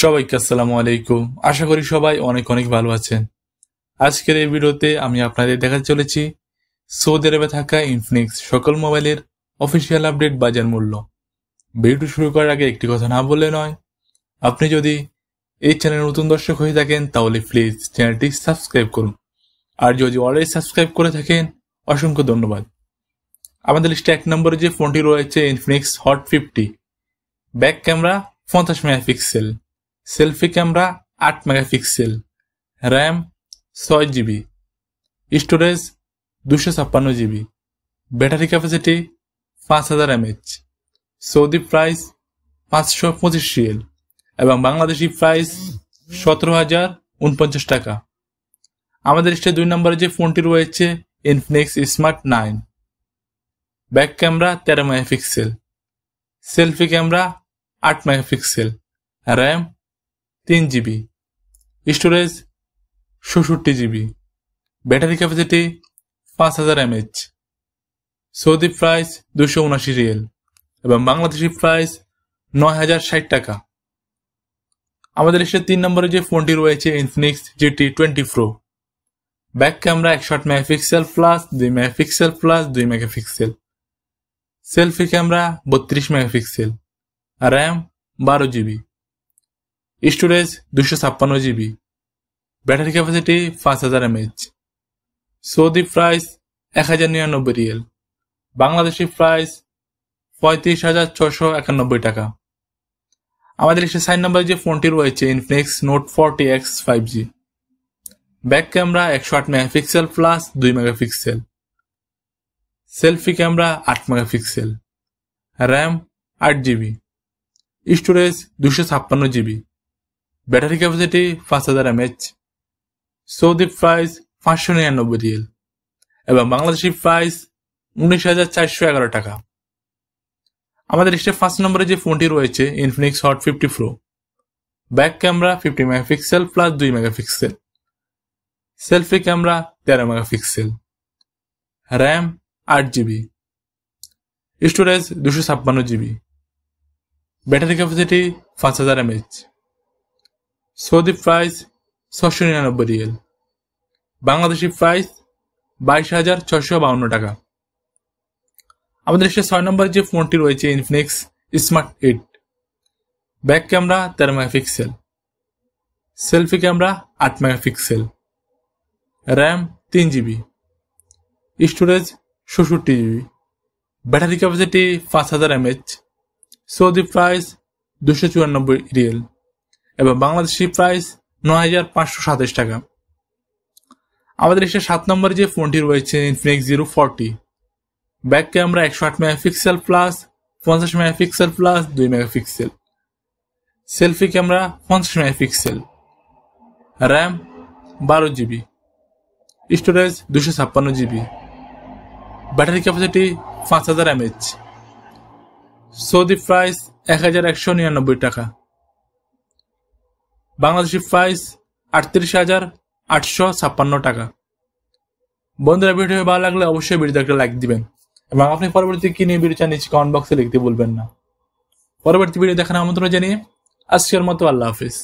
সবাইকে আসসালামু আলাইকুম। আশা করি সবাই অনেক অনেক ভালো আছেন। আজকের এই ভিডিওতে আমি আপনাদের দেখাতে চলেছি সৌদি আরবে থাকা ইনফিনিক্স সকল মোবাইলের অফিসিয়াল আপডেট বাজার মূল্য। ভিডিও শুরু করার আগে একটি কথা না বললে নয়, আপনি যদি এই চ্যানেলের নতুন দর্শক হয়ে থাকেন তাহলে প্লিজ চ্যানেলটি সাবস্ক্রাইব করুন, আর যদি অলরেডি সাবস্ক্রাইব করে থাকেন অসংখ্য ধন্যবাদ। আমাদের লিস্টে 1 নম্বরে যে ফোনটি রয়েছে Infinix hot 50। Back camera 50 megapixel, selfie camera 8 megapixel, RAM 6 GB, storage 256 GB, battery capacity 5000 mAh, Saudi price 525 Real এবং বাংলাদেশি প্রাইস 17,049 টাকা। আমাদের লিস্টে 2 নম্বরে যে ফোনটি রয়েছে Infinix smart 9। Back camera 13 megapixel, selfie camera 8 megapixel, RAM 3 GB, storage 66 GB, battery capacity 5000 mAh, Saudi price 279 Real এবং Bangladeshi price 9,060 টাকা। আমাদের লিস্টে 3 নম্বরে যে ফোনটি রয়েছে Infinix GT 20 Pro। Back camera 108 megapixel plus 2 megapixel plus 2 megapixel, selfie camera 32 megapixel, RAM 12 GB, storage 256 GB, battery capacity 5000 mAh, Saudi price 1099 Real, Bangladeshi price 35,691 টাকা। আমাদের লিস্টে 4 নম্বরে যে ফোনটি রয়েছে Infinix note 40X 5G। Back camera 108 megapixel plus 2 megapixel, selfie camera 8 megapixel, RAM 8 GB, storage 256 GB, battery capacity 5000 mAh, Saudi price 599 Real এবং Bangladeshi price 19,411 টাকা। আমাদের লিস্টে 5 নম্বরে যে ফোনটি রয়েছে Infinix hot 50 Pro। Back camera 50 megapixel plus 2 megapixel, selfie camera 13 megapixel, RAM 8 GB, storage 256 GB, battery capacity 5000 mAh, Saudi price 699 Real, Bangladeshi price 22,652 টাকা। আমাদের লিস্টে 6 নম্বরে যে ফোনটি রয়েছে Infinix smart 8। Back camera 13 megapixel, selfie camera 8 megapixel, RAM 3 GB, storage 66 GB, battery capacity 5000 mAh, Saudi price 294 Real এবং Bangladeshi price 9,527 টাকা। আমাদের লিস্টে 7 নম্বরে যে ফোনটি রয়েছে Infinix Zero 40। Back camera 108 megapixel plus 50 megapixel plus 2 megapixel, selfie camera 50 megapixel, RAM 12 GB, storage 256 GB, battery capacity 5000 mAh, Saudi price 1,199 টাকা, Bangladeshi price 38,856 টাকা। বন্ধুরা, ভিডিও ভালো লাগলে অবশ্যই ভিডিওতে একটা লাইক দিবেন এবং আপনি পরবর্তী কি নিয়ে ভিডিও চান নিচে কমেন্ট বক্সে লিখতে ভুলবেন না। পরবর্তী ভিডিও দেখার আমন্ত্রণ জানিয়ে আজকের মতো আল্লাহ হাফেজ।